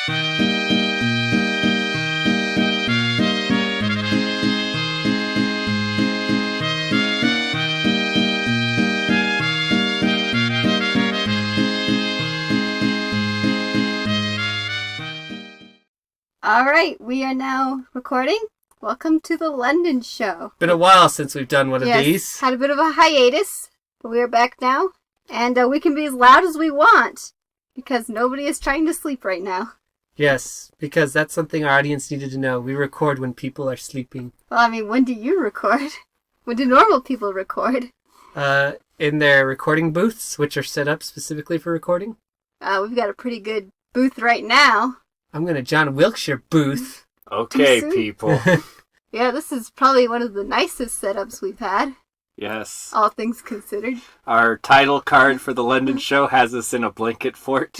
Alright, we are now recording. Welcome to the London show. Been a while since we've done one of these. Had a bit of a hiatus, but we are back now. And we can be as loud as we want, because nobody is trying to sleep right now. Yes, because that's something our audience needed to know. We record when people are sleeping. Well, I mean, when do you record? When do normal people record? In their recording booths, which are set up specifically for recording. We've got a pretty good booth right now. I'm gonna John Wilkshire booth. Okay, people. Yeah, this is probably one of the nicest setups we've had. Yes. All things considered. Our title card for the London show has us in a blanket fort.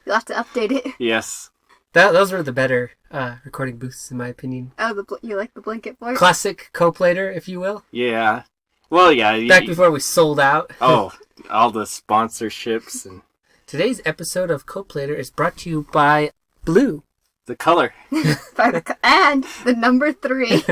You'll have to update it. Yes. Those were the better recording booths, in my opinion. Oh, you like the blanket fort? Classic Koplaidr, if you will. Yeah. Well, yeah. Back before we sold out. Oh, all the sponsorships. And Today's episode of Koplaidr is brought to you by Blue. The color. And the number 3.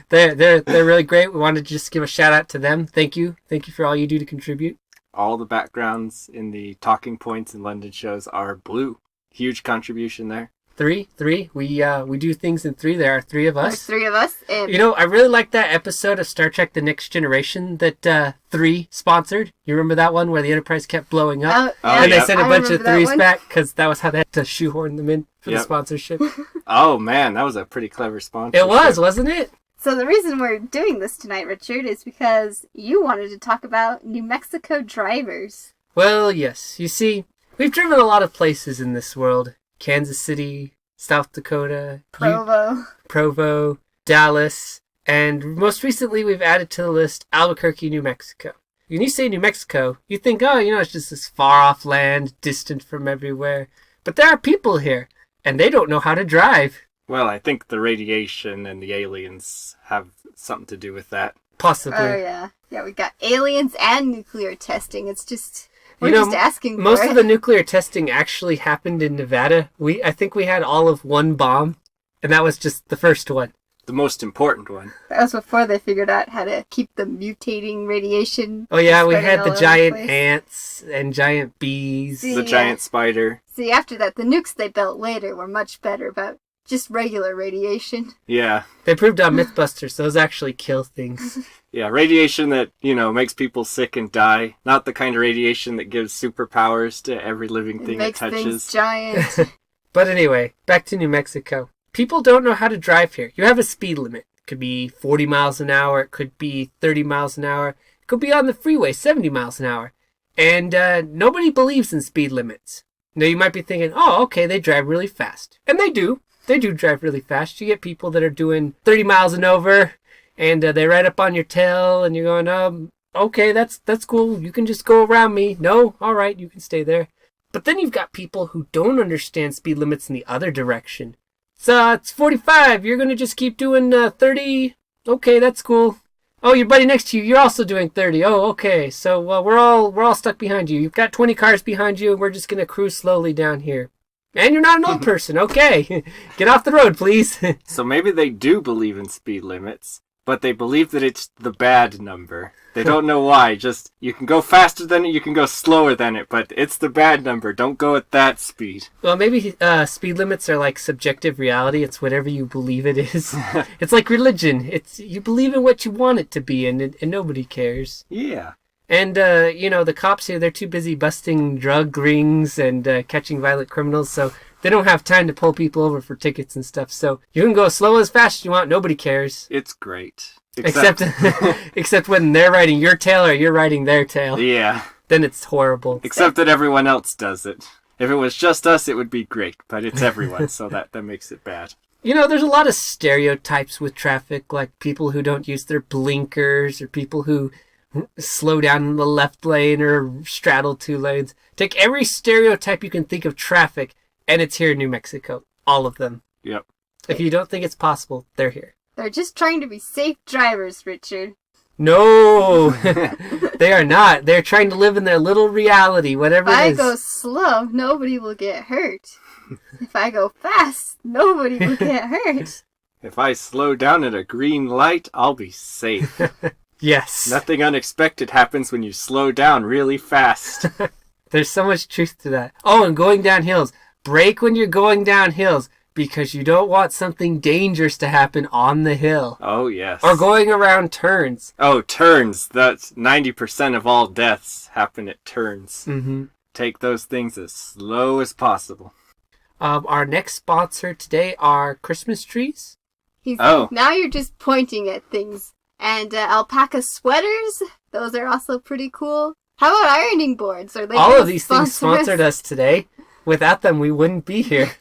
They're really great. We wanted to just give a shout out to them. Thank you. Thank you for all you do to contribute. All the backgrounds in the talking points in London shows are blue. Huge contribution there. 3. We do things in 3. There are 3 of us. There's 3 of us. And You know, I really like that episode of Star Trek The Next Generation that 3 sponsored. You remember that one where the Enterprise kept blowing up? And they sent a bunch of 3s back because that was how they had to shoehorn them in for the sponsorship. Oh, man, that was a pretty clever sponsorship. It was, wasn't it? So the reason we're doing this tonight, Richard, is because you wanted to talk about New Mexico drivers. Well, yes. You see, we've driven a lot of places in this world. Kansas City, South Dakota, Provo, Dallas, and most recently we've added to the list Albuquerque, New Mexico. When you say New Mexico, you think, oh, it's just this far-off land, distant from everywhere. But there are people here, and they don't know how to drive. Well, I think the radiation and the aliens have something to do with that. Possibly. Oh, yeah. Yeah, we got aliens and nuclear testing. It's just... We're just asking for most it. of the nuclear testing actually happened in Nevada. I think we had all of one bomb, and that was just the first one. The most important one. That was before they figured out how to keep the mutating radiation. Oh yeah, we had the giant place. ants and giant bees. The giant spider. See, after that, the nukes they built later were much better about just regular radiation. Yeah. They proved on Mythbusters those actually kill things. Yeah, radiation that, makes people sick and die. Not the kind of radiation that gives superpowers to every living thing it touches. Makes things giant. But anyway, back to New Mexico. People don't know how to drive here. You have a speed limit. It could be 40 miles an hour. It could be 30 miles an hour. It could be on the freeway, 70 miles an hour. And nobody believes in speed limits. Now you might be thinking, oh, okay, they drive really fast. And they do. They do drive really fast. You get people that are doing 30 miles and over. And they ride up on your tail, and you're going, okay, that's cool. You can just go around me. No, all right, you can stay there. But then you've got people who don't understand speed limits in the other direction. So it's 45. You're going to just keep doing 30. Okay, that's cool. Oh, your buddy next to you, you're also doing 30. Oh, okay. So we're all stuck behind you. You've got 20 cars behind you, and we're just going to cruise slowly down here. And you're not an old person. Okay. Get off the road, please. So maybe they do believe in speed limits. But they believe that it's the bad number. They don't know why. Just, you can go faster than it, you can go slower than it, but it's the bad number. Don't go at that speed. Well, maybe speed limits are like subjective reality. It's whatever you believe it is. It's like religion. You believe in what you want it to be, and nobody cares. Yeah. And, the cops here, they're too busy busting drug rings and catching violent criminals, so they don't have time to pull people over for tickets and stuff. So you can go as slow as fast as you want. Nobody cares. It's great. Except when they're riding your tail or you're riding their tail. Yeah. Then it's horrible. Except that everyone else does it. If it was just us, it would be great. But it's everyone, so that makes it bad. There's a lot of stereotypes with traffic, like people who don't use their blinkers or people who slow down in the left lane or straddle 2 lanes. Take every stereotype you can think of traffic, and it's here in New Mexico. All of them. Yep. If you don't think it's possible, they're here. They're just trying to be safe drivers, Richard. No, they are not. They're trying to live in their little reality, whatever If I it is. go slow, nobody will get hurt. If I go fast, nobody will get hurt. If I slow down at a green light, I'll be safe. Yes. Nothing unexpected happens when you slow down really fast. There's so much truth to that. Oh, and going down hills. Brake when you're going down hills because you don't want something dangerous to happen on the hill. Oh, yes. Or going around turns. Oh, turns. That's 90% of all deaths happen at turns. Mm-hmm. Take those things as slow as possible. Our next sponsor today are Christmas trees. Now you're just pointing at things. And alpaca sweaters, those are also pretty cool. How about ironing boards? Are they All of these things sponsor sponsored us today. Without them, we wouldn't be here.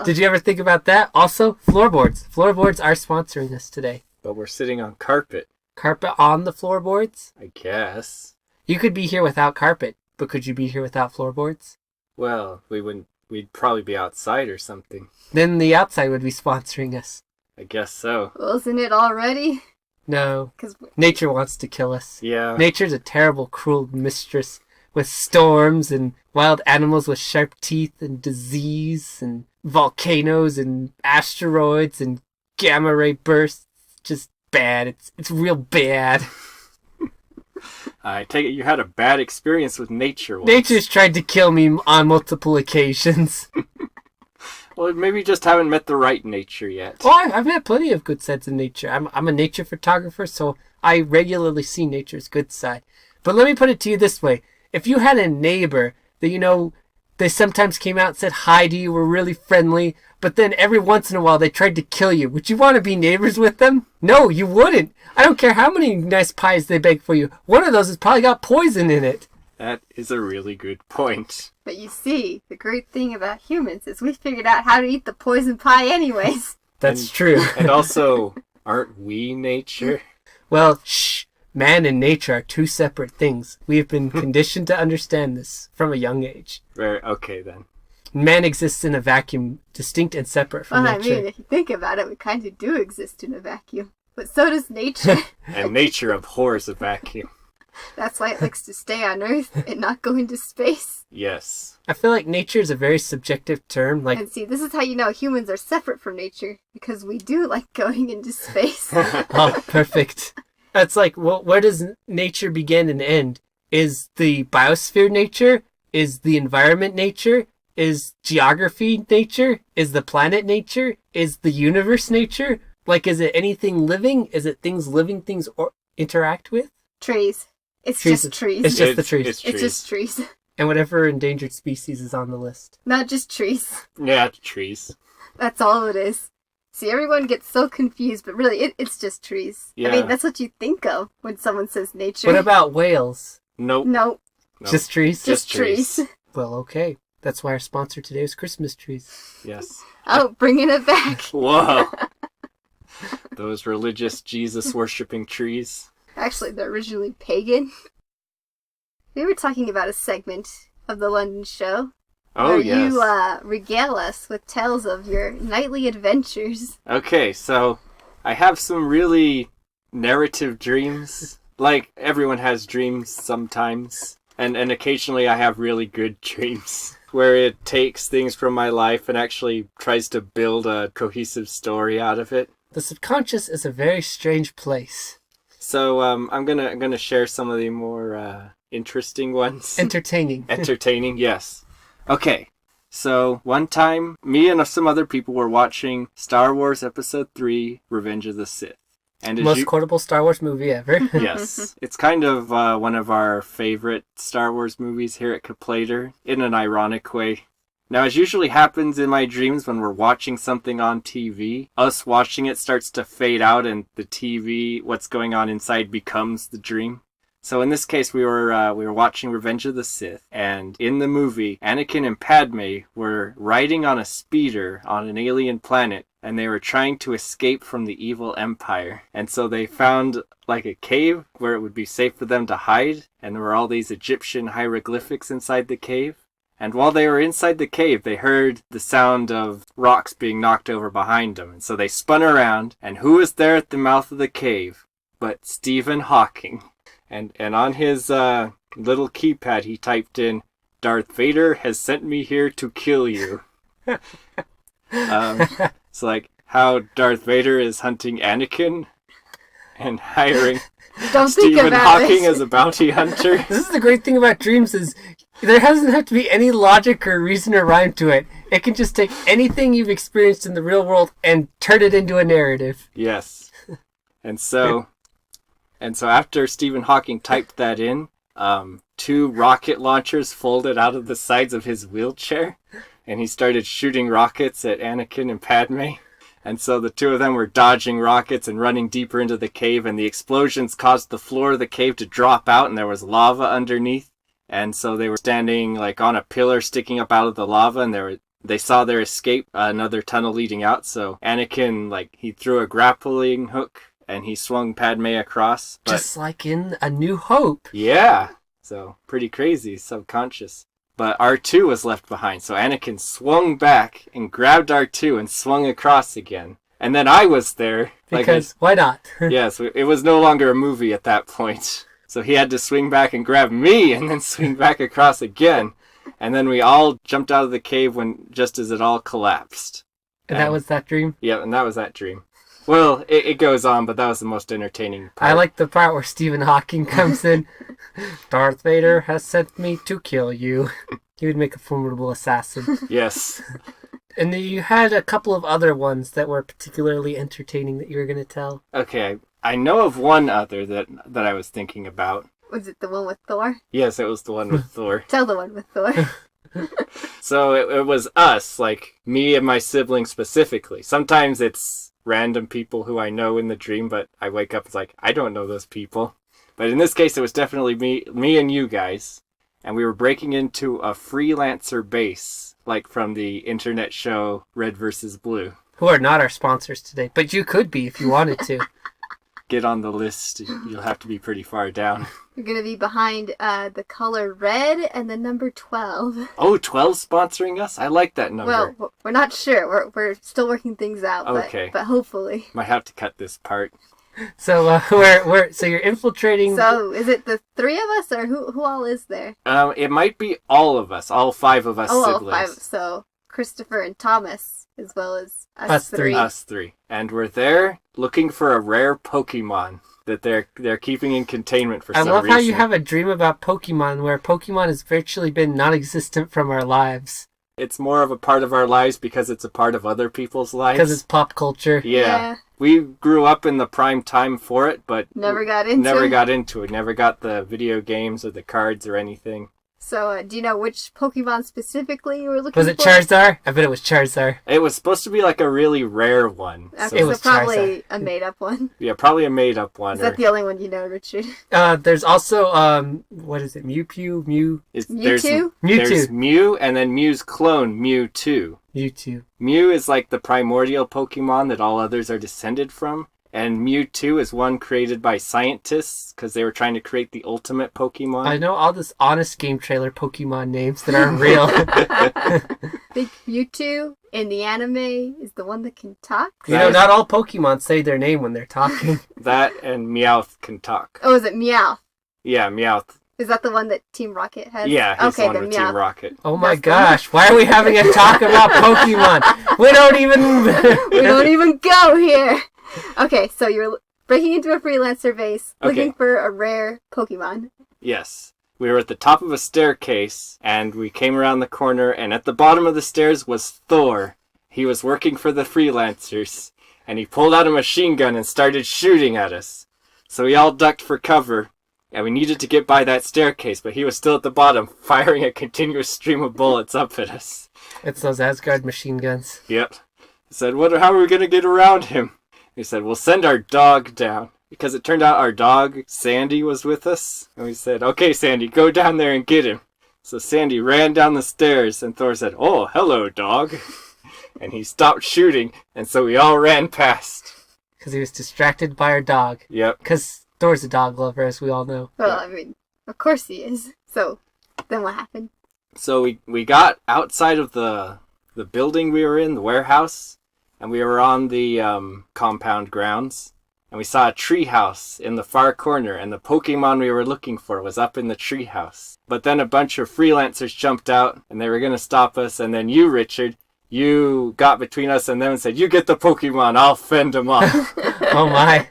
Did you ever think about that? Also, floorboards. Floorboards are sponsoring us today. But we're sitting on carpet, Carpet on the floorboards? I guess. You could be here without carpet, but could you be here without floorboards? Well, we wouldn't. We'd probably be outside or something. Then the outside would be sponsoring us. I guess so. Well, isn't it already? No. 'Cause Nature wants to kill us. Yeah. Nature's a terrible, cruel mistress with storms and wild animals with sharp teeth and disease and volcanoes and asteroids and gamma ray bursts. Just bad. It's real bad. I take it you had a bad experience with nature once. Nature's tried to kill me on multiple occasions. Well, maybe you just haven't met the right nature yet. Oh, I've met plenty of good sides of nature. I'm a nature photographer, so I regularly see nature's good side. But let me put it to you this way. If you had a neighbor that, they sometimes came out and said hi to you, were really friendly, but then every once in a while they tried to kill you, would you want to be neighbors with them? No, you wouldn't. I don't care how many nice pies they bake for you. One of those has probably got poison in it. That is a really good point. But you see, the great thing about humans is we figured out how to eat the poison pie anyways. That's true. And also, aren't we nature? Well, shh. Man and nature are two separate things. We have been conditioned to understand this from a young age. Okay, then. Man exists in a vacuum, distinct and separate from Well, nature. I mean, if you think about it, we kind of do exist in a vacuum. But so does nature. And nature abhors a vacuum. That's why it likes to stay on Earth and not go into space. Yes. I feel like nature is a very subjective term. Like, And see, this is how you know humans are separate from nature. Because we do like going into space. oh, perfect. It's like, well, where does nature begin and end? Is the biosphere nature? Is the environment nature? Is geography nature? Is the planet nature? Is the universe nature? Like, is it anything living? Is it things living things or interact with? Trees. It's Trees. just trees. It's just the trees. It's It's trees. just trees. And whatever endangered species is on the list. Not just trees. Yeah, trees. That's all it is. See, everyone gets so confused, but really, it's just trees. Yeah. I mean, that's what you think of when someone says nature. What about whales? Nope. No, No. Just trees? just Just trees. trees. Well, okay. That's why our sponsor today is Christmas trees. Yes. Oh, bringing it back. Whoa. Those religious Jesus-worshipping trees. Actually, they're originally pagan. We were talking about a segment of the London show. Oh, where yes. you regale us with tales of your nightly adventures. Okay, so I have some really narrative dreams. Like, everyone has dreams sometimes. And occasionally I have really good dreams. Where it takes things from my life and actually tries to build a cohesive story out of it. The subconscious is a very strange place. So I'm gonna share some of the more interesting ones. Entertaining. Entertaining, yes. Okay, so one time, me and some other people were watching Star Wars Episode 3, Revenge of the Sith. And as Most quotable Star Wars movie ever. Yes, it's kind of one of our favorite Star Wars movies here at Koplaidr, in an ironic way. Now, as usually happens in my dreams when we're watching something on TV, us watching it starts to fade out and the TV, what's going on inside, becomes the dream. So in this case, we were watching Revenge of the Sith, and in the movie, Anakin and Padme were riding on a speeder on an alien planet, and they were trying to escape from the evil empire. And so they found like a cave where it would be safe for them to hide, and there were all these Egyptian hieroglyphics inside the cave. And while they were inside the cave, they heard the sound of rocks being knocked over behind them. And so they spun around, and who was there at the mouth of the cave? but Stephen Hawking. And on his little keypad, he typed in, "Darth Vader has sent me here to kill you." It's like how Darth Vader is hunting Anakin and hiring Don't think Stephen about Hawking it. as a bounty hunter. This is the great thing about dreams is there doesn't have to be any logic or reason or rhyme to it. It can just take anything you've experienced in the real world and turn it into a narrative. Yes. And so after Stephen Hawking typed that in, 2 rocket launchers folded out of the sides of his wheelchair, and he started shooting rockets at Anakin and Padme. And so the 2 of them were dodging rockets and running deeper into the cave, and the explosions caused the floor of the cave to drop out, and there was lava underneath. And so they were standing like on a pillar sticking up out of the lava, and they saw their escape, another tunnel leading out. So Anakin, he threw a grappling hook, and he swung Padme across. Just like in A New Hope. Yeah. So pretty crazy, subconscious. But R2 was left behind, so Anakin swung back and grabbed R2 and swung across again. And then I was there. Because why not? Yes, it was no longer a movie at that point. So he had to swing back and grab me and then swing back across again. And then we all jumped out of the cave just as it all collapsed. And that was that dream? Yeah, and that was that dream. Well, it goes on, but that was the most entertaining part. I like the part where Stephen Hawking comes in. "Darth Vader has sent me to kill you." He would make a formidable assassin. Yes. And then you had a couple of other ones that were particularly entertaining that you were going to tell. Okay, I know of one other that I was thinking about. Was it the one with Thor? Yes, it was the one with Thor. Tell the one with Thor. So it was us, me and my siblings specifically. Sometimes it's random people who I know in the dream, but I wake up, it's I don't know those people. But in this case, it was definitely me and you guys. And we were breaking into a freelancer base, from the internet show Red vs. Blue. Who are not our sponsors today, but you could be if you wanted to. Get on the list. You'll have to be pretty far down. You're going to be behind the color red and the number 12. Oh, 12's sponsoring us? I like that number. Well, we're not sure. We're still working things out. Okay. But hopefully. Might have to cut this part. So so you're infiltrating. So is it the 3 of us, or who all is there? It might be all of us, all 5 of us siblings. All 5. So Christopher and Thomas, as well as Us 3. Us 3. And we're there looking for a rare Pokemon that they're keeping in containment for some reason. I love how you have a dream about Pokemon where Pokemon has virtually been non-existent from our lives. It's more of a part of our lives because it's a part of other people's lives. Because it's pop culture. Yeah. We grew up in the prime time for it, but never got into it. Never got the video games or the cards or anything. So, do you know which Pokemon specifically you were looking for? Was it Charizard? I bet it was Charizard. It was supposed to be a really rare one. Okay, It so was probably Charizard. a made-up one. Yeah, probably a made-up one. Is that the only one you know, Richard? There's also, what is it? Mewtwo? Mewtwo? There's Mew, and then Mew's clone, Mewtwo. Mewtwo. Mew is the primordial Pokemon that all others are descended from. And Mewtwo is one created by scientists because they were trying to create the ultimate Pokemon. I know all this honest game trailer Pokemon names that aren't real. Think Mewtwo in the anime is the one that can talk? Not all Pokemon say their name when they're talking. That and Meowth can talk. Oh, is it Meowth? Yeah, Meowth. Is that the one that Team Rocket has? Yeah, he's the one then with Meowth. Team Rocket. Oh my gosh, why are we having a talk about Pokemon? We don't even... We don't even go here. Okay, so you're breaking into a freelancer base, looking for a rare Pokemon. Yes. We were at the top of a staircase, and we came around the corner, and at the bottom of the stairs was Thor. He was working for the freelancers, and he pulled out a machine gun and started shooting at us. So we all ducked for cover, and we needed to get by that staircase, but he was still at the bottom, firing a continuous stream of bullets up at us. It's those Asgard machine guns. Yep. I said, how are we going to get around him? He said, we'll send our dog down. Because it turned out our dog, Sandy, was with us. And we said, okay, Sandy, go down there and get him. So Sandy ran down the stairs, and Thor said, oh, hello, dog. And he stopped shooting, and so we all ran past. Because he was distracted by our dog. Yep. Because Thor's a dog lover, as we all know. Well, I mean, of course he is. So, then what happened? So we got outside of the building we were in, the warehouse, and we were on the compound grounds. and we saw a treehouse in the far corner, and the Pokemon we were looking for was up in the treehouse. But then a bunch of freelancers jumped out, and they were going to stop us, and then you, Richard, you got between us and them and said, "You get the Pokemon, I'll fend them off." Oh my.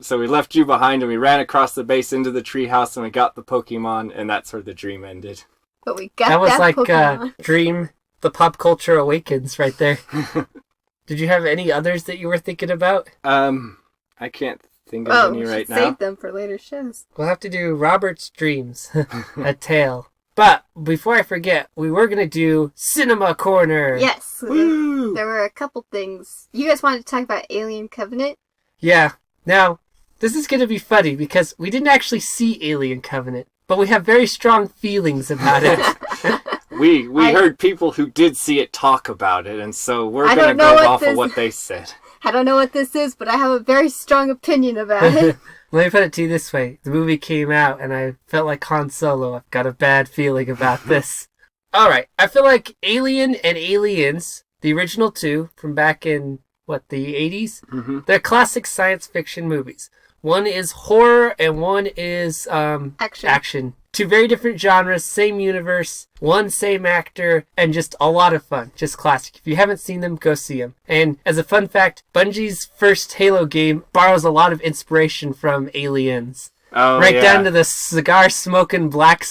So we left you behind, and we ran across the base into the treehouse, and we got the Pokemon, and that's where the dream ended. But we got That was like Pokemon. Dream, the pop culture awakens right there. Did you have any others that you were thinking about? I can't think of any we right should now. save them for later shows. We'll have to do Robert's Dreams, a tale. But before I forget, we were going to do Cinema Corner. Yes. Woo! There were a couple things. You guys wanted to talk about Alien Covenant? Yeah. Now, this is going to be funny because we didn't actually see Alien Covenant, but we have very strong feelings about it. We heard people who did see it talk about it, and so we're I going to don't know go what off of this- what they said. I don't know what this is, but I have a very strong opinion about it. Let me put it to you this way. The movie came out and I felt like Han Solo. I've got a bad feeling about this. Alright, I feel like Alien and Aliens, the original two from back in, the 80s? Mm-hmm. They're classic science fiction movies. One is horror and one is action. Two very different genres, same universe, one same actor, and just a lot of fun. Just classic. If you haven't seen them, go see them. And as a fun fact, Bungie's first Halo game borrows a lot of inspiration from Aliens. Oh, right yeah. down to the cigar-smoking black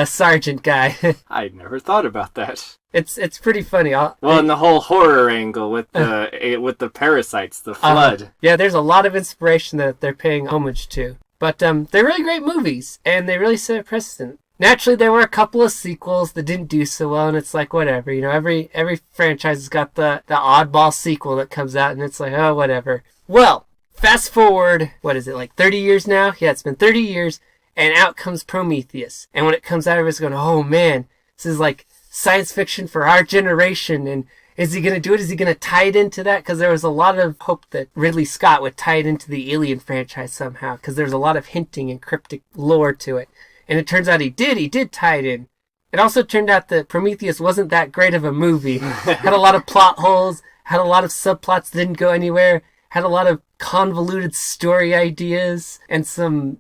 sergeant guy. I'd never thought about that. It's pretty funny. And the whole horror angle with the parasites, the flood. Yeah, there's a lot of inspiration that they're paying homage to. But they're really great movies, and they really set a precedent. Naturally, there were a couple of sequels that didn't do so well, and it's like, whatever. You know, every franchise has got the oddball sequel that comes out, and it's like, oh, whatever. Well, fast forward, 30 years now? Yeah, it's been 30 years, and out comes Prometheus. And when it comes out, everyone's going, oh, man, this is like science fiction for our generation, and is he going to do it? Is he going to tie it into that? Because there was a lot of hope that Ridley Scott would tie it into the Alien franchise somehow, because there's a lot of hinting and cryptic lore to it. And it turns out he did tie it in. It also turned out that Prometheus wasn't that great of a movie. Had a lot of plot holes, had a lot of subplots that didn't go anywhere, had a lot of convoluted story ideas, and some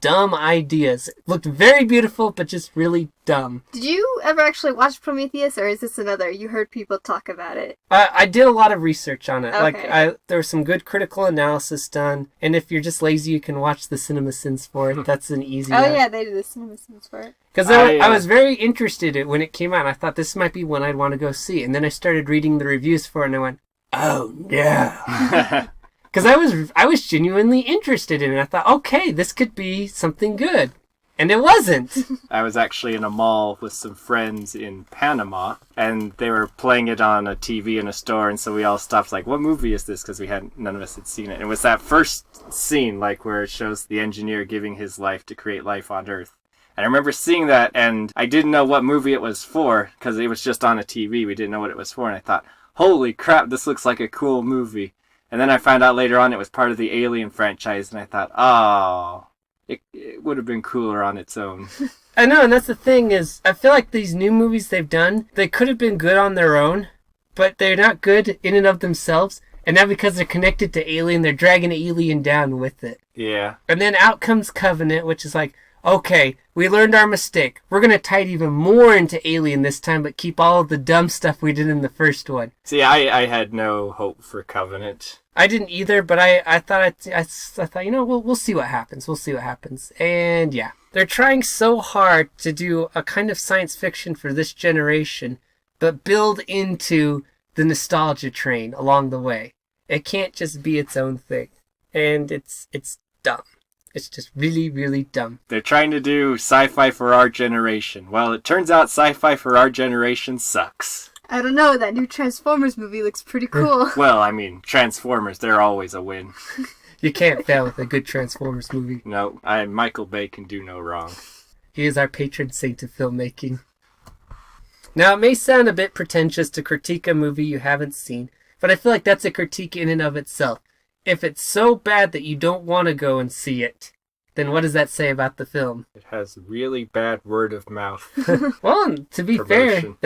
dumb ideas. It looked very beautiful, but just really dumb. Did you ever actually watch Prometheus, or is this another? You heard people talk about it. I did a lot of research on it. Okay. There was some good critical analysis done, and if you're just lazy, you can watch the CinemaSins for it. That's an easy Oh yeah, they did the CinemaSins for it. Because I was very interested in it when it came out. I thought this might be one I'd want to go see, and then I started reading the reviews for it, and I went, oh no. Because I was genuinely interested in it. I thought, okay, this could be something good. And it wasn't. I was actually in a mall with some friends in Panama, and they were playing it on a TV in a store, and so we all stopped, like, what movie is this? Because none of us had seen it. And it was that first scene, like, where it shows the engineer giving his life to create life on Earth. And I remember seeing that, and I didn't know what movie it was for, because it was just on a TV. We didn't know what it was for, and I thought, holy crap, this looks like a cool movie. And then I found out later on it was part of the Alien franchise, and I thought, oh, it would have been cooler on its own. I know, and that's the thing is, I feel like these new movies they've done, they could have been good on their own, but they're not good in and of themselves. And now because they're connected to Alien, they're dragging Alien down with it. Yeah. And then out comes Covenant, which is like, okay, we learned our mistake. We're going to tie it even more into Alien this time, but keep all of the dumb stuff we did in the first one. See, I had no hope for Covenant. I didn't either, but I thought, we'll see what happens. We'll see what happens. And yeah, they're trying so hard to do a kind of science fiction for this generation, but build into the nostalgia train along the way. It can't just be its own thing. And it's dumb. It's just really, really dumb. They're trying to do sci-fi for our generation. Well, it turns out sci-fi for our generation sucks. I don't know, that new Transformers movie looks pretty cool. Well, I mean, Transformers, they're always a win. You can't fail with a good Transformers movie. No, Michael Bay can do no wrong. He is our patron saint of filmmaking. Now, it may sound a bit pretentious to critique a movie you haven't seen, but I feel like that's a critique in and of itself. If it's so bad that you don't want to go and see it, then what does that say about the film? It has really bad word of mouth. Well, to be fair, Promotion.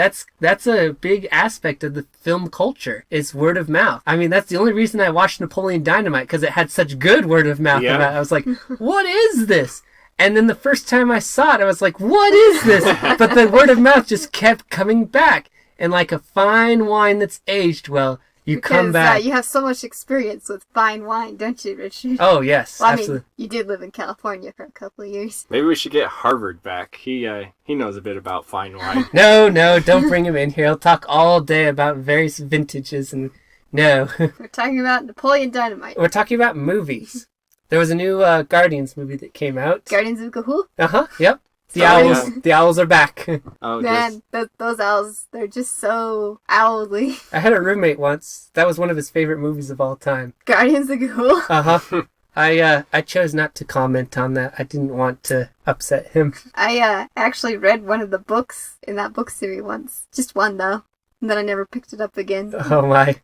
that's a big aspect of the film culture, is word of mouth. I mean, that's the only reason I watched Napoleon Dynamite, because it had such good word of mouth Yeah. about it. I was like, what is this? And then the first time I saw it, I was like, what is this? But the word of mouth just kept coming back. And like a fine wine that's aged well, you come back. You have so much experience with fine wine, don't you, Richard? Oh, yes, Well, I absolutely. mean, you did live in California for a couple of years. Maybe we should get Harvard back. He knows a bit about fine wine. No, don't bring him in here. He'll talk all day about various vintages and no. We're talking about Napoleon Dynamite. We're talking about movies. There was a new Guardians movie that came out. Guardians of Gahul? Uh-huh, yep. The Oh, owls. yeah. The owls are back. Oh, Man, those owls, they're just so owly. I had a roommate once. That was one of his favorite movies of all time. Guardians of Gahul? Uh-huh. I chose not to comment on that. I didn't want to upset him. I actually read one of the books in that book series once. Just one, though. And then I never picked it up again. I Oh my.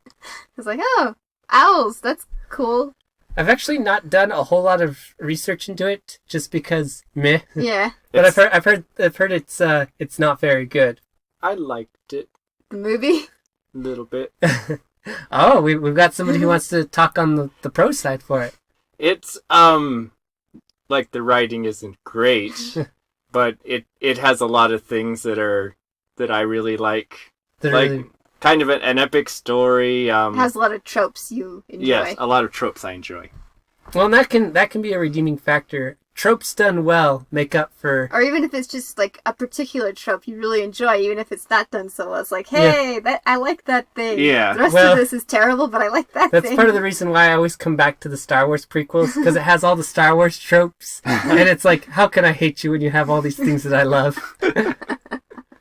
was like, oh, owls, that's cool. I've actually not done a whole lot of research into it, just because meh. Yeah, But It's- I've heard it's not very good. I liked it the movie. a little bit. Oh, we've got somebody who wants to talk on the pro side for it. It's like the writing isn't great, but it has a lot of things that I really like. They're Like really- kind of an epic story. It has a lot of tropes you enjoy. Yes, a lot of tropes I enjoy. well, and that can be a redeeming factor. Tropes done well make up for. Or even if it's just like a particular trope you really enjoy, even if it's not done so well. It's like, hey, I like that thing. Yeah. The rest Well, of this is terrible, but I like that That's thing. part of the reason why I always come back to the Star Wars prequels, because it has all the Star Wars tropes, and it's like, how can I hate you when you have all these things that I love?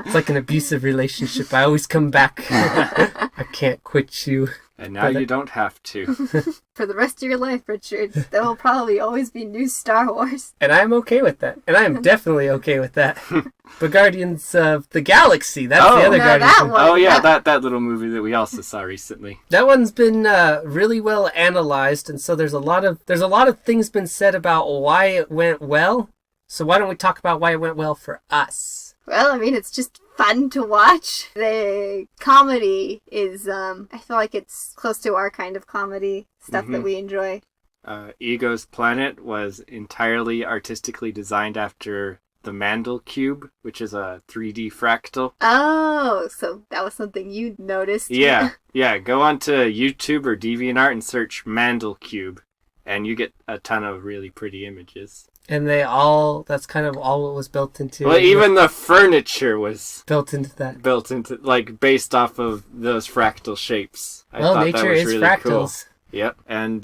It's like an abusive relationship. I always come back. I can't quit you. And now But you don't have to. For the rest of your life, Richard, there will probably always be new Star Wars. And I'm okay with that. And I am definitely okay with that. But Guardians of the Galaxy, that's Oh. the other No, Guardians. that one. Oh yeah, Yeah. that little movie that we also saw recently. That one's been really well analyzed, and so there's a lot of things been said about why it went well. So why don't we talk about why it went well for us? Well, I mean, it's just fun to watch. The comedy is, I feel like it's close to our kind of comedy stuff that Mhm. we enjoy. Ego's Planet was entirely artistically designed after the Mandel Cube, which is a 3D fractal. Oh, so that was something you noticed. Yeah, yeah. Go onto YouTube or DeviantArt and search Mandel Cube, and you get a ton of really pretty images. And that's kind of all what was built into. Well, even the furniture was built into that. built into, like, based off of those fractal shapes. I Well, thought nature that was is really cool. fractals. Yep, and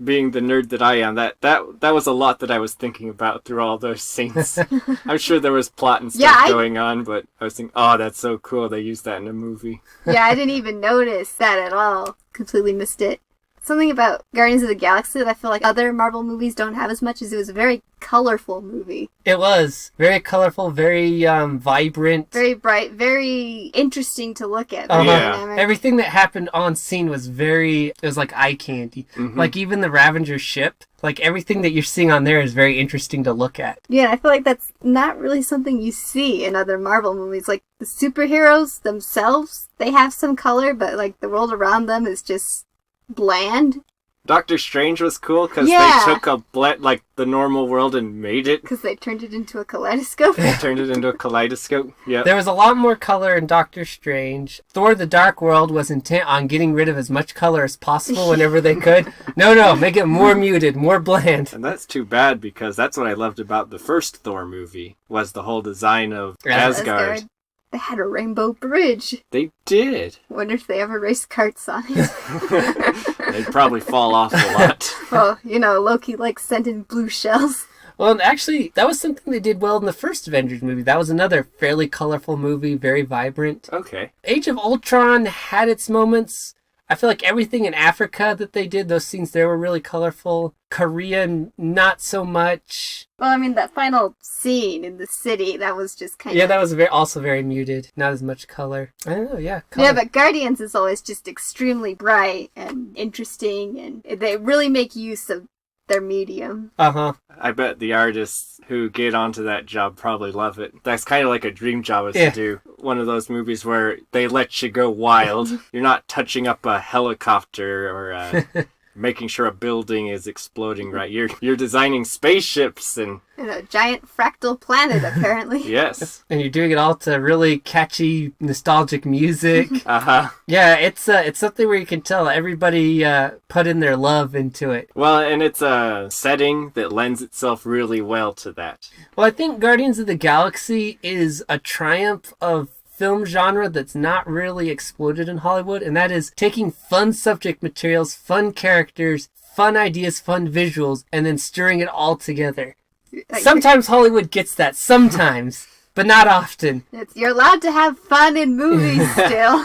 being the nerd that I am, that was a lot that I was thinking about through all those scenes. I'm sure there was plot and stuff Yeah, going on, but I was thinking, oh, that's so cool. They used that in a movie. Yeah, I didn't even notice that at all. Completely missed it. Something about Guardians of the Galaxy that I feel like other Marvel movies don't have as much is it was a very colorful movie. It was very colorful, very vibrant. Very bright, very interesting to look at. Uh-huh. Very Yeah. dynamic. Everything that happened on scene was it was like eye candy. Mhm. Like even the Ravager ship, like everything that you're seeing on there is very interesting to look at. Yeah, I feel like that's not really something you see in other Marvel movies. Like the superheroes themselves, they have some color, but like the world around them is just bland Doctor Strange was cool because Yeah. they took like the normal world and made it, because they turned it into a kaleidoscope. turned it into a kaleidoscope. Yep. There was a lot more color in Doctor Strange. Thor: The Dark World was intent on getting rid of as much color as possible whenever they could. No, make it more muted, more bland. And that's too bad because that's what I loved about the first Thor movie was the whole design of Asgard. Asgard. They had a rainbow bridge. They did. Wonder if they ever race carts on it. They'd probably fall off a lot. Well, you know, Loki likes sending blue shells. Well, and actually, that was something they did well in the first Avengers movie. That was another fairly colorful movie, very vibrant. Okay. Age of Ultron had its moments. I feel like everything in Africa that they did, those scenes there were really colorful. Korea, not so much. Well, I mean, that final scene in the city, that was just kind Yeah, of... that was also very muted. Not as much color. I don't know, yeah. Color. Yeah, but Guardians is always just extremely bright and interesting, and they really make use of their medium. Uh-huh. I bet the artists who get onto that job probably love it. That's kind of like a dream job is Yeah. to do one of those movies where they let you go wild. You're not touching up a helicopter or making sure a building is exploding right. You're designing spaceships and And a giant fractal planet, apparently. yes. And you're doing it all to really catchy, nostalgic music. Uh-huh. Yeah, it's something where you can tell everybody put in their love into it. Well, and it's a setting that lends itself really well to that. Well, I think Guardians of the Galaxy is a triumph of film genre that's not really exploded in Hollywood, and that is taking fun subject materials, fun characters, fun ideas, fun visuals, and then stirring it all together. Sometimes Hollywood gets that, sometimes, but not often. You're allowed to have fun in movies still.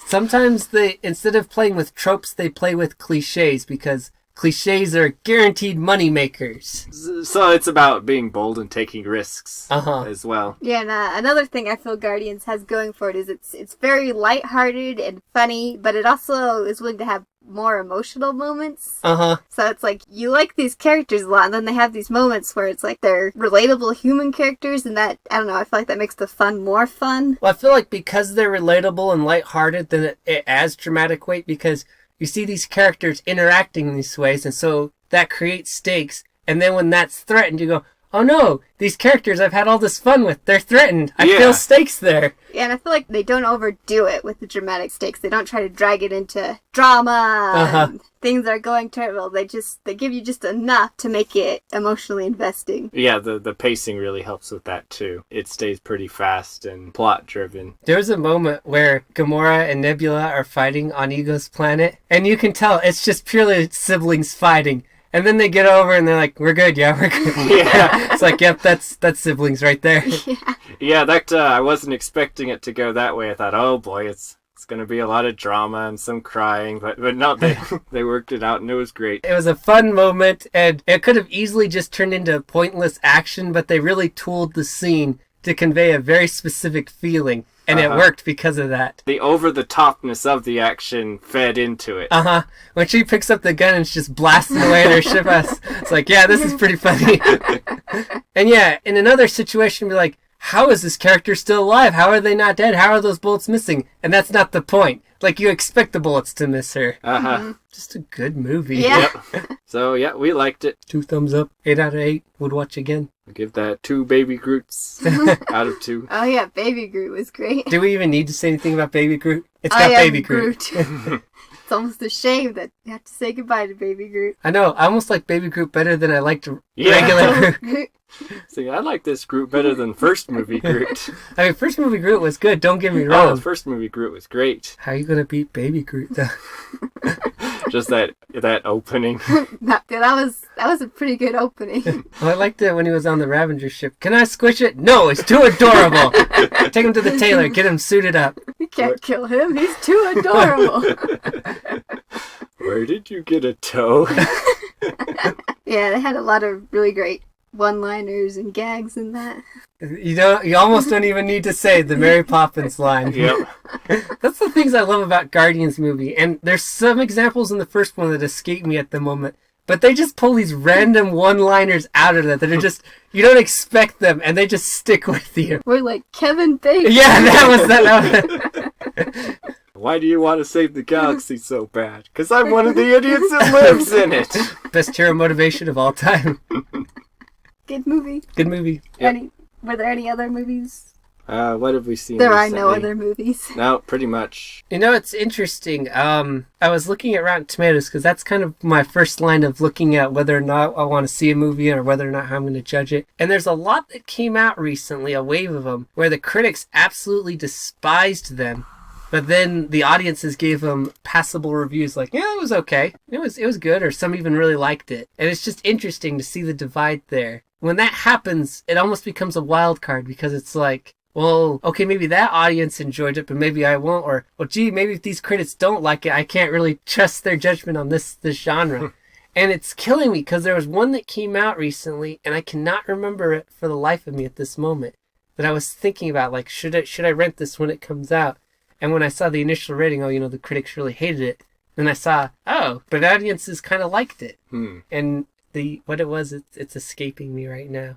Sometimes they, instead of playing with tropes, they play with cliches, because cliches are guaranteed money makers. So it's about being bold and taking risks Uh-huh. as well. Yeah, and another thing I feel Guardians has going for it is it's very lighthearted and funny, but it also is willing to have more emotional moments. Uh-huh. So it's like, you like these characters a lot, and then they have these moments where it's like they're relatable human characters, and that, I don't know, I feel like that makes the fun more fun. Well, I feel like because they're relatable and lighthearted, then it adds dramatic weight, because you see these characters interacting in these ways, and so that creates stakes. And then when that's threatened, you go, oh no, these characters I've had all this fun with, they're threatened. I Yeah. feel stakes there. Yeah, and I feel like they don't overdo it with the dramatic stakes. They don't try to drag it into drama. Uh-huh. And things are going terrible. They give you just enough to make it emotionally investing. Yeah, the pacing really helps with that too. It stays pretty fast and plot driven. There was a moment where Gamora and Nebula are fighting on Ego's planet, and you can tell it's just purely siblings fighting. And then they get over and they're like, we're good, yeah, we're good. Yeah. It's like, yep, that's siblings right there. Yeah, that I wasn't expecting it to go that way. I thought, oh boy, it's going to be a lot of drama and some crying, but no, they worked it out and it was great. It was a fun moment, and it could have easily just turned into pointless action, but they really tooled the scene to convey a very specific feeling, and it worked because of that. The over-the-topness of the action fed into it. Uh-huh. When she picks up the gun and it's just blasting away at her ship, it's like, yeah, this is pretty funny. And yeah, in another situation, be like, how is this character still alive? How are they not dead? How are those bullets missing? And that's not the point. Like, you expect the bullets to miss her. Uh-huh. Just a good movie. Yeah. Yep. So, yeah, we liked it. 2 thumbs up. 8 out of 8. Would watch again. I'll give that 2 Baby Groots out of 2. Oh yeah, Baby Groot was great. Do we even need to say anything about Baby Groot? It's I got am Baby Groot. It's almost a shame that you have to say goodbye to Baby Groot. I know. I almost like Baby Groot better than I liked Yeah. regular Groot. See, I like this Groot better than first movie Groot. I mean, first movie Groot was good. Don't get me Oh, wrong. the first movie Groot was great. How are you gonna beat Baby Groot though? Just that opening. that was a pretty good opening. Well, I liked it when he was on the Ravager ship. Can I squish it? No, it's too adorable. Take him to the tailor. Get him suited up. You can't kill him. He's too adorable. Where did you get a toe? Yeah, they had a lot of really great one-liners and gags in that. You almost don't even need to say the Mary Poppins line. Yep. That's the things I love about Guardians movie. And there's some examples in the first one that escape me at the moment. But they just pull these random one-liners out of that are just, you don't expect them, and they just stick with you. We're like Kevin Bacon. Yeah, that was. Why do you want to save the galaxy so bad? Because I'm one of the idiots that lives in it. Best hero motivation of all time. Good movie. Good movie. Yep. Were there any other movies? What have we seen There recently? are no other movies. No, pretty much. You know, it's interesting. I was looking at Rotten Tomatoes because that's kind of my first line of looking at whether or not I want to see a movie or whether or not how I'm going to judge it. And there's a lot that came out recently, a wave of them, where the critics absolutely despised them. But then the audiences gave them passable reviews like, yeah, it was okay. It was good, or some even really liked it. And it's just interesting to see the divide there. When that happens, it almost becomes a wild card because it's like, well, okay, maybe that audience enjoyed it, but maybe I won't. Or, well, gee, maybe if these critics don't like it, I can't really trust their judgment on this genre. And it's killing me because there was one that came out recently, and I cannot remember it for the life of me at this moment, that I was thinking about, like, should I rent this when it comes out? And when I saw the initial rating, the critics really hated it. Then I saw, but audiences kind of liked it. And what it was. It's escaping me right now.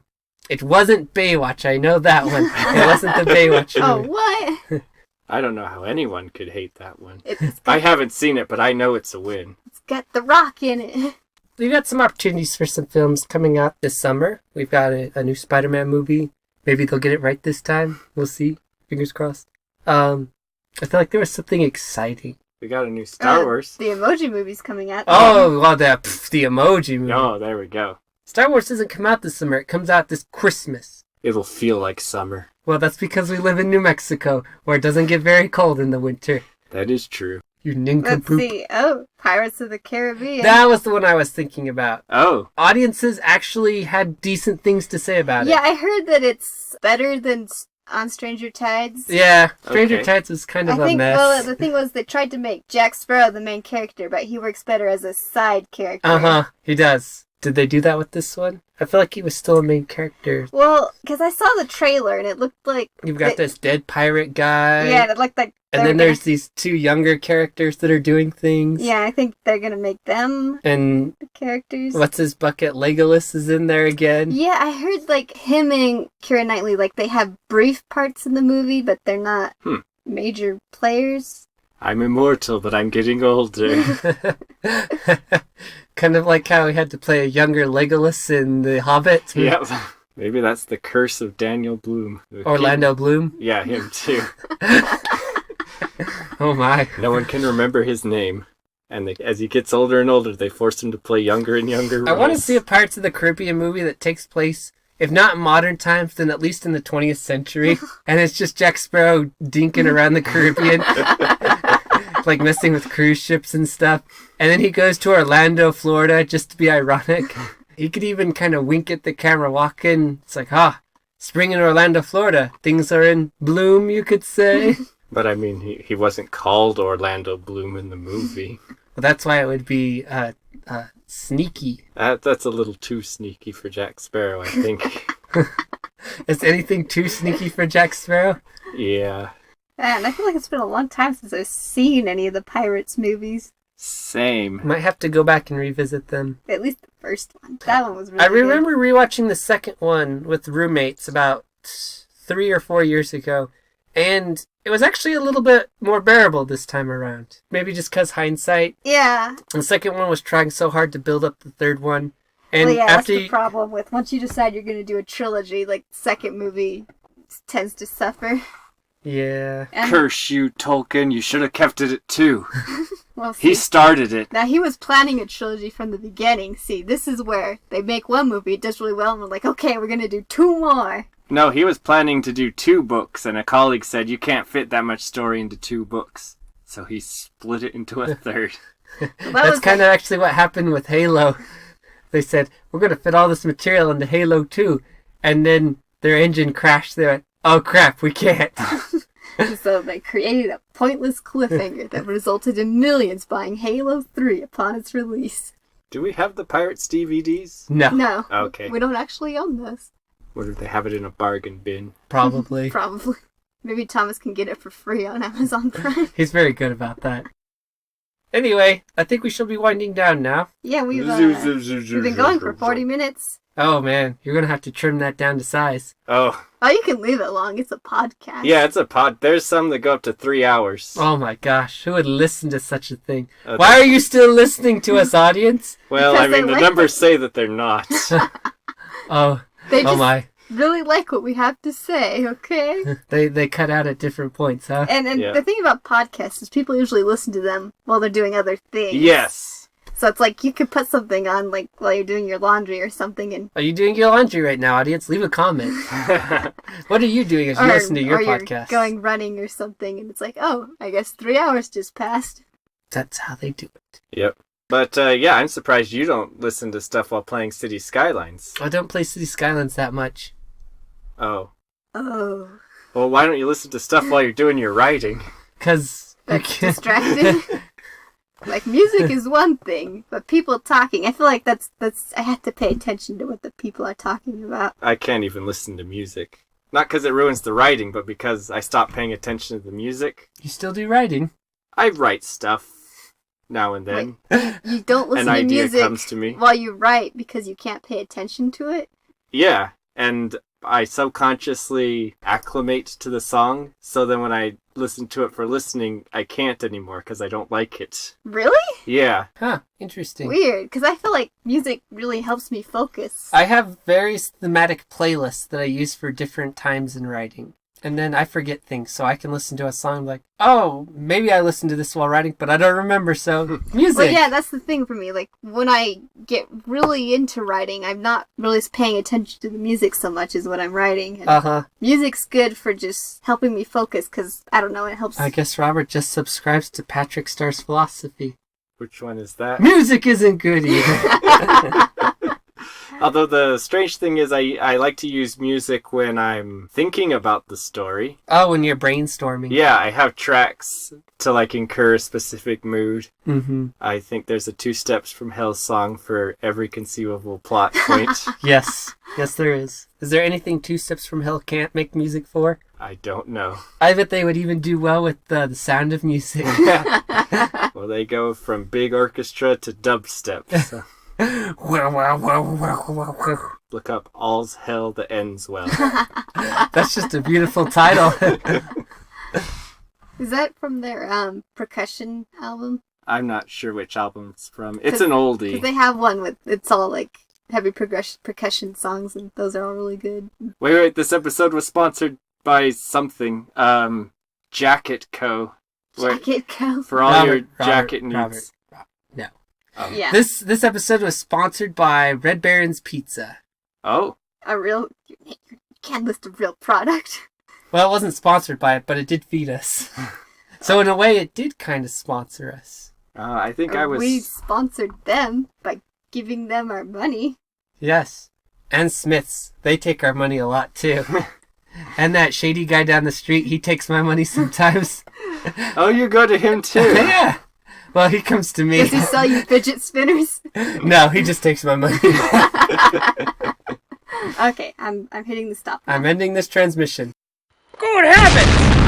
It wasn't Baywatch. I know that one. It wasn't the Baywatch Oh, movie. what? I don't know how anyone could hate that one. It's I got, haven't seen it, but I know it's a win. it's got The Rock in it. We've got some opportunities for some films coming out this summer. We've got a new Spider-Man movie. Maybe they'll get it right this time. We'll see. Fingers crossed. I feel like there was something exciting. We got a new Star Wars. The Emoji movie's coming out. Oh, well, the Emoji movie. Oh, there we go. Star Wars doesn't come out this summer. It comes out this Christmas. It'll feel like summer. Well, that's because we live in New Mexico, where it doesn't get very cold in the winter. That is true. You Let's nincompoop. see. Oh, Pirates of the Caribbean. That was the one I was thinking about. Oh, Audiences actually had decent things to say about Yeah, it. I heard that it's better than On Stranger Tides. Yeah, Stranger Okay. Tides was kind of I a think, mess. well, the thing was they tried to make Jack Sparrow the main character, but he works better as a side character. Uh-huh, he does. Did they do that with this one? I feel like he was still a main character. Well, because I saw the trailer and it looked like... You've got this dead pirate guy. Yeah, it looked like... And then there's these two younger characters that are doing things. Yeah, I think they're gonna make them And the characters. what's his bucket? Legolas is in there again. Yeah, I heard, like, him and Keira Knightley, like, they have brief parts in the movie, but they're not major players. I'm immortal, but I'm getting older. Kind of like how he had to play a younger Legolas in The Hobbit. Yep. Maybe that's the curse of Daniel Bloom. Orlando Bloom. Yeah, him too. Oh my. No one can remember his name. And as he gets older and older, they force him to play younger and younger roles. I want to see a Pirates of the Caribbean movie that takes place, if not in modern times, then at least in the 20th century. And it's just Jack Sparrow dinking around the Caribbean, like messing with cruise ships and stuff. And then he goes to Orlando, Florida, just to be ironic. He could even kind of wink at the camera walking. It's like, spring in Orlando, Florida. Things are in bloom, you could say. But I mean, he wasn't called Orlando Bloom in the movie. Well, that's why it would be sneaky. That's a little too sneaky for Jack Sparrow, I think. Is anything too sneaky for Jack Sparrow? Yeah. And I feel like it's been a long time since I've seen any of the Pirates movies. Same. Might have to go back and revisit them. At least the first one. That one was really I remember rewatching the second one with roommates about 3 or 4 years ago, and it was actually a little bit more bearable this time around. Maybe just because hindsight. good. Yeah. The second one was trying so hard to build up the third one. And Well, yeah, that's after the problem with once you decide you're going to do a trilogy, like, the second movie tends to suffer. Yeah. And, Curse you, Tolkien. You should have kept it at 2. well, see, He started it. now he was planning a trilogy from the beginning. See, this is where they make one movie, it does really well, and we're like, okay, we're going to do 2 more. No, he was planning to do 2 books, and a colleague said you can't fit that much story into 2 books. So he split it into a third. That's kind of actually what happened with Halo. They said, we're going to fit all this material into Halo 2. And then their engine crashed. They went, oh crap, we can't. So they created a pointless cliffhanger that resulted in millions buying Halo 3 upon its release. Do we have the Pirates DVDs? No, No, Okay. we don't actually own this. What if they have it in a bargain bin? probably. Probably. Maybe Thomas can get it for free on Amazon Prime. He's very good about that. Anyway, I think we should be winding down now. Yeah, we've been going for 40 minutes. Oh man, you're going to have to trim that down to size. Oh, Oh, you can leave it long. It's a podcast. yeah, it's a pod. There's some that go up to 3 hours. Oh my gosh, who would listen to such a thing? Uh, Why are you still listening to us, audience? Well, I Because they mean, the like numbers say that they're not. Oh, They oh just my. really like what we have to say, okay? They cut out at different points, huh? And Yeah. the thing about podcasts is people usually listen to them while they're doing other things. Yes. So it's like you could put something on like while you're doing your laundry or something, and Are you doing your laundry right now, audience? Leave a comment. What are you doing as you listen to your or podcast? you're going running or something, and it's like, oh, I guess 3 hours just passed. That's how they do it. Yep. But, yeah, I'm surprised you don't listen to stuff while playing City Skylines. I don't play City Skylines that much. Oh. Oh, Well, why don't you listen to stuff while you're doing your writing? Because that's distracting. Like music is one thing, but people talking, I feel like that's I have to pay attention to what the people are talking about. I can't even listen to music. Not because it ruins the writing, but because I stopped paying attention to the music. You still do writing. I write stuff. now and then. You don't listen An to idea music comes to me. while you write because you can't pay attention to it? Yeah, and I subconsciously acclimate to the song, so then when I listen to it for listening, I can't anymore because I don't like it. Really? Yeah. Huh, interesting. Weird, because I feel like music really helps me focus. I have various thematic playlists that I use for different times in writing. And then I forget things, so I can listen to a song like, oh, maybe I listened to this while writing, but I don't remember, so music. Well, yeah, that's the thing for me. Like, when I get really into writing, I'm not really paying attention to the music so much as what I'm writing. And Uh-huh. music's good for just helping me focus, because, I don't know, it helps. I guess Robert just subscribes to Patrick Starr's philosophy. Which one is that? Music isn't good either. Although the strange thing is I like to use music when I'm thinking about the story. Oh, when you're brainstorming. Yeah, I have tracks to like incur a specific mood. Mm-hmm. I think there's a 2 Steps from Hell song for every conceivable plot point. Yes. Yes, there is. Is there anything 2 Steps from Hell can't make music for? I don't know. I bet they would even do well with the Sound of Music. Well, they go from big orchestra to dubstep. So look up All's Hell That Ends Well. That's just a beautiful title. Is that from their percussion album? I'm not sure which album it's from. It's an oldie. Because they have one with, it's all like heavy percussion songs, and those are all really good. Wait, this episode was sponsored by something. Jacket Co. Jacket Co. For all your jacket needs. Robert. No. Yeah. This episode was sponsored by Red Baron's Pizza. Oh. A real, you can't list a real product. Well, it wasn't sponsored by it, but it did feed us. So in a way, it did kind of sponsor us. I think I was... We sponsored them by giving them our money. Yes. And Smith's. They take our money a lot, too. And that shady guy down the street, he takes my money sometimes. Oh, you go to him, too? Yeah. Well, he comes to me. Does he sell you fidget spinners? No, he just takes my money. Okay, I'm hitting the stop now. I'm ending this transmission. Good heavens!